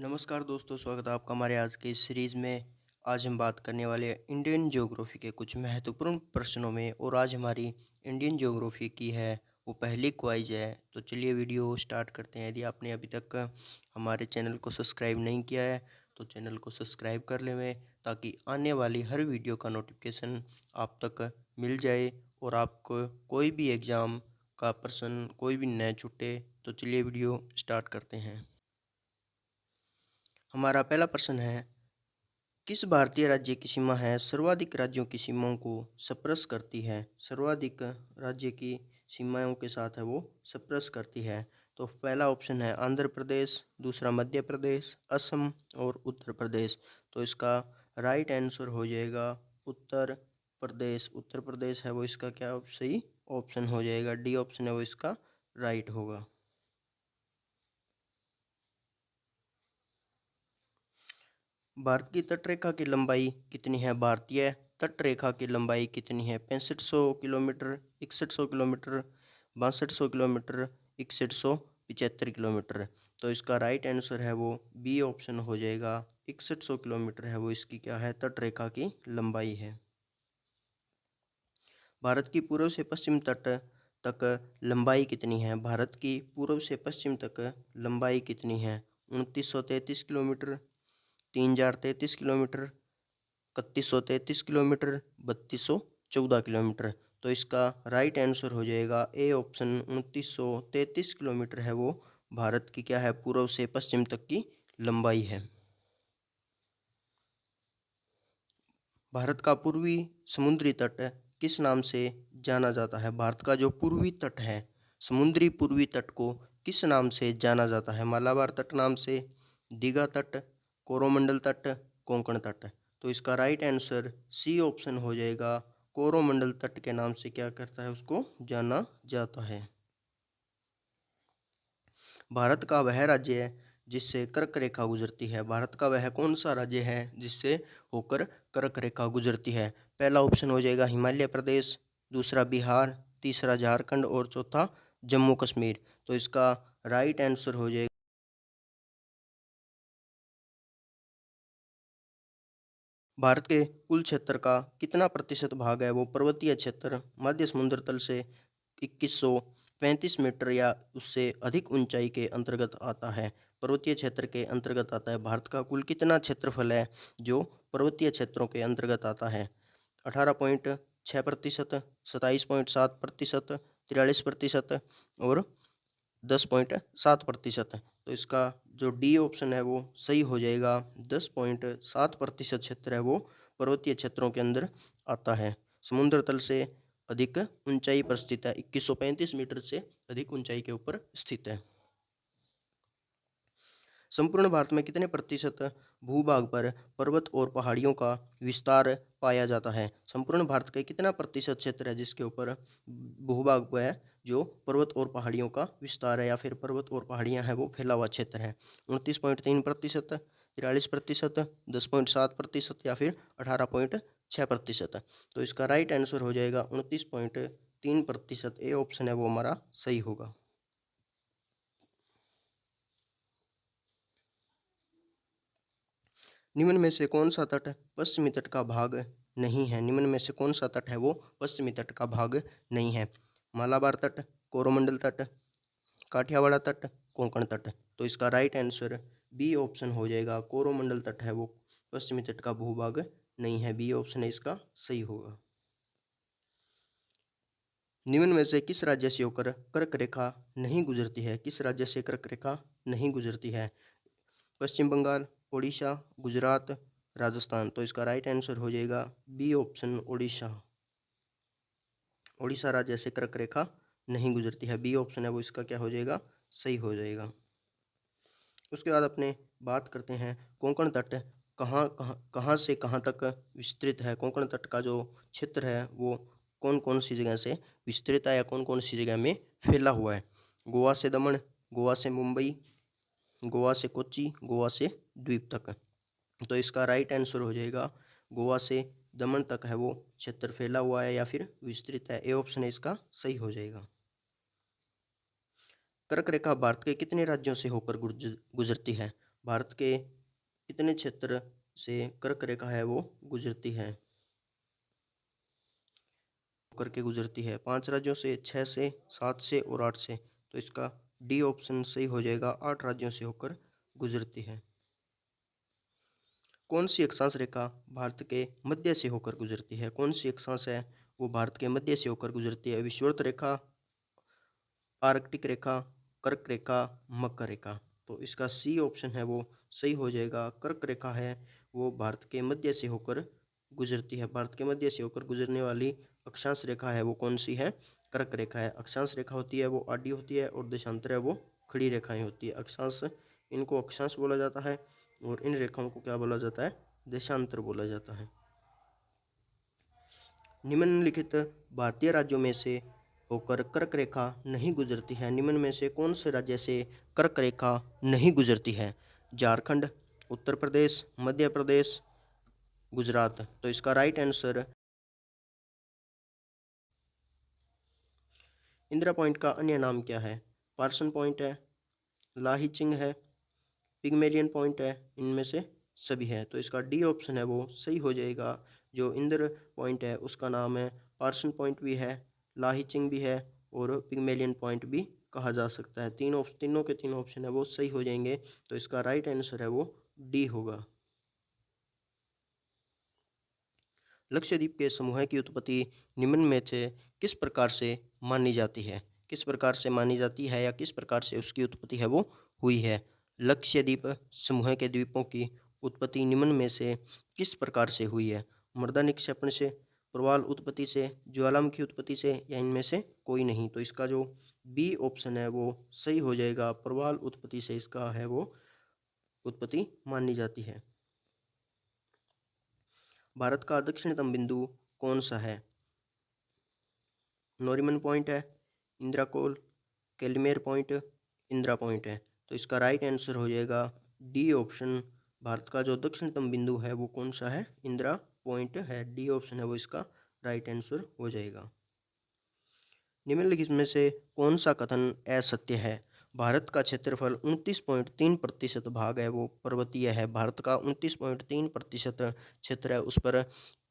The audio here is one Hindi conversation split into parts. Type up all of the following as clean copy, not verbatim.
नमस्कार दोस्तों, स्वागत है आपका हमारे आज के इस सीरीज़ में। आज हम बात करने वाले हैं इंडियन ज्योग्राफी के कुछ महत्वपूर्ण प्रश्नों में। और आज हमारी इंडियन ज्योग्राफी की है वो पहली क्वाइज है। तो चलिए वीडियो स्टार्ट करते हैं। यदि आपने अभी तक हमारे चैनल को सब्सक्राइब नहीं किया है तो चैनल को सब्सक्राइब कर लें, ताकि आने वाली हर वीडियो का नोटिफिकेशन आप तक मिल जाए और आपको कोई भी एग्ज़ाम का प्रश्न कोई भी न छूटे। तो चलिए वीडियो स्टार्ट करते हैं। हमारा पहला प्रश्न है, किस भारतीय राज्य की सीमा है सर्वाधिक राज्यों की सीमाओं को स्पर्श करती है? सर्वाधिक राज्य की सीमाओं के साथ है वो स्पर्श करती है। तो पहला ऑप्शन है आंध्र प्रदेश, दूसरा मध्य प्रदेश, असम और उत्तर प्रदेश। तो इसका राइट आंसर हो जाएगा उत्तर प्रदेश। उत्तर प्रदेश है वो इसका क्या सही ऑप्शन हो जाएगा। डी ऑप्शन है वो इसका राइट होगा। भारत की तटरेखा की लंबाई कितनी है? भारतीय तटरेखा की लंबाई कितनी है? 6500 किलोमीटर, 6100 किलोमीटर, 6200 किलोमीटर, 6175 किलोमीटर। तो इसका राइट आंसर है वो बी ऑप्शन हो जाएगा। 6100 किलोमीटर है वो इसकी क्या है तटरेखा की लंबाई है। भारत की पूर्व से पश्चिम तट तक लंबाई कितनी है? भारत की पूर्व से पश्चिम तक लंबाई कितनी है? 2933 किलोमीटर, 3033 किलोमीटर, 3133 किलोमीटर, 3214 किलोमीटर। तो इसका राइट आंसर हो जाएगा ए ऑप्शन। 2933 किलोमीटर है वो भारत की क्या है पूर्व से पश्चिम तक की लंबाई है। भारत का पूर्वी समुद्री तट किस नाम से जाना जाता है? भारत का जो पूर्वी तट है, समुद्री पूर्वी तट को किस नाम से जाना जाता है? मालाबार तट नाम से, दीघा तट, कोरोमंडल तट, कोंकण तट। तो इसका राइट आंसर सी ऑप्शन हो जाएगा। कोरोमंडल तट के नाम से क्या करता है उसको जाना जाता है। भारत का वह राज्य है जिससे कर्क रेखा गुजरती है? भारत का वह कौन सा राज्य है जिससे होकर कर्क रेखा गुजरती है? पहला ऑप्शन हो जाएगा हिमाचल प्रदेश, दूसरा बिहार, तीसरा झारखंड और चौथा जम्मू कश्मीर। तो इसका राइट आंसर हो जाएगा। भारत के कुल क्षेत्र का कितना प्रतिशत भाग है वो पर्वतीय क्षेत्र मध्य समुद्र तल से 2135 मीटर या उससे अधिक ऊंचाई के अंतर्गत आता है? पर्वतीय क्षेत्र के अंतर्गत आता है। भारत का कुल कितना क्षेत्रफल है जो पर्वतीय क्षेत्रों के अंतर्गत आता है? 18.6%, 27.7%, 43% और 10.7%। तो इसका जो डी ऑप्शन है वो सही हो जाएगा। 10.7% क्षेत्र है वो पर्वतीय क्षेत्रों के अंदर आता है। समुद्र तल से अधिक ऊंचाई पर स्थित है। 2135 मीटर से अधिक ऊंचाई के ऊपर स्थित है। संपूर्ण भारत में कितने प्रतिशत भूभाग पर पर्वत और पहाड़ियों का विस्तार पाया जाता है? संपूर्ण भारत का कितना प्रतिशत क्षेत्र है जिसके ऊपर भूभाग पर है जो पर्वत और पहाड़ियों का विस्तार है या फिर पर्वत और पहाड़ियां हैं वो फैला हुआ क्षेत्र है? 29.3%, 43%, 10.7% या फिर 18.6%। तो इसका राइट आंसर हो जाएगा 29.3%। ए ऑप्शन है वो हमारा सही होगा। निम्न में से कौन सा तट पश्चिमी तट का भाग नहीं है? निम्न में से कौन सा तट है वो पश्चिमी तट का भाग नहीं है? मालाबार तट, कोरोमंडल तट, काठियावाड़ तट, कोंकण तट। तो इसका राइट आंसर बी ऑप्शन हो जाएगा। कोरोमंडल तट है वो पश्चिमी तट का भूभाग नहीं है। बी ऑप्शन है इसका सही होगा। निम्न में से किस राज्य से होकर कर्क रेखा नहीं गुजरती है? किस राज्य से कर्क रेखा नहीं गुजरती है? पश्चिम बंगाल, उड़ीसा, गुजरात, राजस्थान। तो इसका राइट आंसर हो जाएगा बी ऑप्शन उड़ीसा। उड़ीसा राज्य से कर्क रेखा नहीं गुजरती है। बी ऑप्शन है वो इसका क्या हो जाएगा सही हो जाएगा। उसके बाद अपने बात करते हैं कोंकण तट कहाँ कहाँ कहाँ से कहाँ तक विस्तृत है? कोंकण तट का जो क्षेत्र है वो कौन कौन सी जगह से विस्तृत है या कौन कौन सी जगह में फैला हुआ है? गोवा से दमन, गोवा से मुंबई, गोवा से कोच्चि, गोवा से द्वीप तक। तो इसका राइट आंसर हो जाएगा गोवा से दमन तक है वो क्षेत्र फैला हुआ है या फिर विस्तृत है। ए ऑप्शन है इसका सही हो जाएगा। कर्क रेखा भारत के कितने राज्यों से होकर गुजरती है? भारत के कितने क्षेत्र से कर्क रेखा है वो गुजरती है, करके गुजरती है? 5 राज्यों से, 6 से, 7 से और 8 से। तो इसका डी ऑप्शन सही हो जाएगा, 8 राज्यों से होकर गुजरती है। कौन सी अक्षांश रेखा भारत के मध्य से होकर गुजरती है? कौन सी अक्षांश है वो भारत के मध्य से होकर गुजरती है? विषुवत रेखा, आर्कटिक रेखा, कर्क रेखा, मकर रेखा। तो इसका सी ऑप्शन है वो सही हो जाएगा, कर्क रेखा है वो भारत के मध्य से होकर गुजरती है। भारत के मध्य से होकर गुजरने वाली अक्षांश रेखा है वो कौन सी है? कर्क रेखा है। अक्षांश रेखा होती है वो आडी होती है और देशांतर है वो खड़ी रेखाएं होती है। अक्षांश, इनको अक्षांश बोला जाता है और इन रेखाओं को क्या बोला जाता है? देशांतर बोला जाता है। निम्नलिखित भारतीय राज्यों में से होकर कर्क रेखा नहीं गुजरती है। निम्न में से कौन से राज्य से कर्क रेखा नहीं गुजरती है? झारखंड, उत्तर प्रदेश, मध्य प्रदेश, गुजरात। तो इसका राइट आंसर, इंदिरा पॉइंट का अन्य नाम क्या है? पार्सन पॉइंट है, लाहिचिंग है, पिग्मेलियन पॉइंट है, इनमें से सभी है। तो इसका डी ऑप्शन है वो सही हो जाएगा। जो इंदिरा पॉइंट है उसका नाम है पार्सन पॉइंट भी है, लाहिचिंग भी है और पिग्मेलियन पॉइंट भी कहा जा सकता है। तीनों के तीन ऑप्शन है वो सही हो जाएंगे। तो इसका राइट आंसर है वो डी होगा। लक्षद्वीप के समूह की उत्पत्ति निम्न में से किस प्रकार से मानी जाती है? किस प्रकार से मानी जाती है या किस प्रकार से उसकी उत्पत्ति है वो हुई है? लक्षद्वीप समूह के द्वीपों की उत्पत्ति निम्न में से किस प्रकार से हुई है? मृदा निक्षेपण से, प्रवाल उत्पत्ति से, ज्वालामुखी उत्पत्ति से, या इनमें से कोई नहीं? तो इसका जो बी ऑप्शन है वो सही हो जाएगा। प्रवाल उत्पत्ति से इसका है वो उत्पत्ति मानी जाती है। भारत का दक्षिणतम बिंदु कौन सा है? नोरिमन पॉइंट है, इंदिरा कोल, कैलमेर पॉइंट, इंदिरा पॉइंट है। तो इसका राइट आंसर हो जाएगा डी ऑप्शन। भारत का जो दक्षिणतम बिंदु है वो कौन सा है? इंदिरा पॉइंट है। डी ऑप्शन है वो इसका राइट आंसर हो जाएगा। निम्नलिखित में से कौन सा कथन असत्य है? भारत का क्षेत्रफल 29.3% भाग है वो पर्वतीय है। भारत का 29.3% क्षेत्र है, उस पर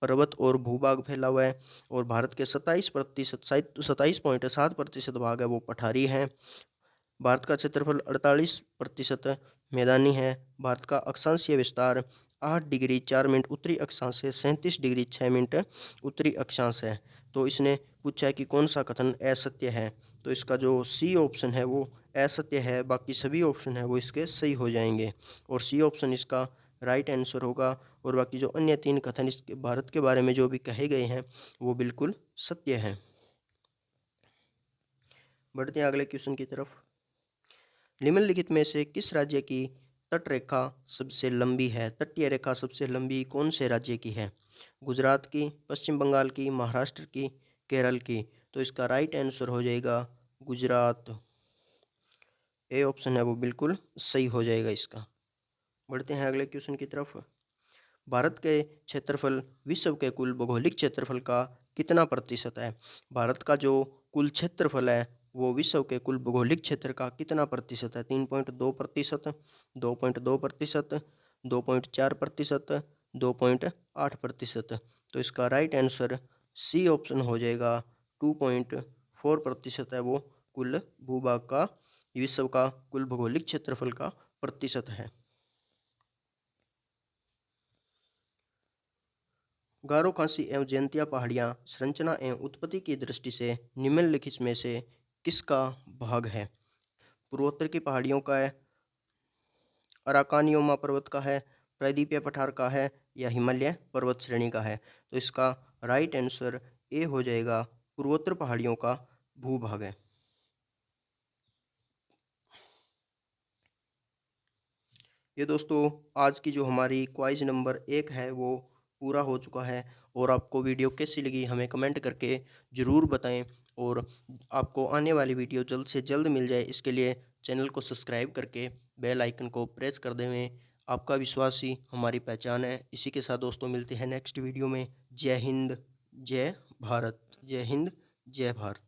पर्वत और भूभाग फैला हुआ है। और भारत के 27.7% भाग है वो पठारी है। भारत का क्षेत्रफल 48% मैदानी है। भारत का अक्षांशीय विस्तार 8 डिग्री 4 मिनट उत्तरी अक्षांश से 37 डिग्री 6 मिनट उत्तरी अक्षांश है। तो इसने पूछा है कि कौन सा कथन असत्य है? तो इसका जो सी ऑप्शन है वो असत्य है, बाकी सभी ऑप्शन है वो इसके सही हो जाएंगे और सी ऑप्शन इसका राइट आंसर होगा। और बाकी जो अन्य 3 कथन इसके भारत के बारे में जो भी कहे गए हैं वो बिल्कुल सत्य है। बढ़ते हैं अगले क्वेश्चन की तरफ। निम्नलिखित में से किस राज्य की तट रेखा सबसे लंबी है? तटीय रेखा सबसे लंबी कौन से राज्य की है? गुजरात की, पश्चिम बंगाल की, महाराष्ट्र की, केरल की। तो इसका राइट आंसर हो जाएगा गुजरात। ए ऑप्शन है वो बिल्कुल सही हो जाएगा इसका। बढ़ते हैं अगले क्वेश्चन की तरफ। भारत के क्षेत्रफल विश्व के कुल भौगोलिक क्षेत्रफल का कितना प्रतिशत है? भारत का जो कुल क्षेत्रफल है वो विश्व के कुल भौगोलिक क्षेत्र का कितना प्रतिशत है? 3.2%, 2.2%, 2.4%, 2.8%। तो इसका राइट आंसर सी ऑप्शन हो जाएगा, 2.4% है वो कुल भूभाग का, विश्व का कुल भौगोलिक क्षेत्रफल का प्रतिशत है। गारो खासी एवं जयंतिया पहाड़ियाँ संरचना एवं उत्पत्ति की दृष्टि से निम्नलिखित में से किसका भाग है? पूर्वोत्तर की पहाड़ियों का है, अराकानियोमा पर्वत का है, प्रायद्वीपीय पठार का है, या हिमालय पर्वत श्रेणी का है? तो इसका राइट आंसर ए हो जाएगा, पूर्वोत्तर पहाड़ियों का भूभाग है। ये दोस्तों आज की जो हमारी क्वाइज नंबर 1 है वो पूरा हो चुका है। और आपको वीडियो कैसी लगी हमें कमेंट करके ज़रूर बताएं। और आपको आने वाली वीडियो जल्द से जल्द मिल जाए इसके लिए चैनल को सब्सक्राइब करके बेल आइकन को प्रेस कर देवें। आपका विश्वास ही हमारी पहचान है। इसी के साथ दोस्तों मिलते हैं नेक्स्ट वीडियो में। जय हिंद, जय भारत। जय हिंद, जय भारत।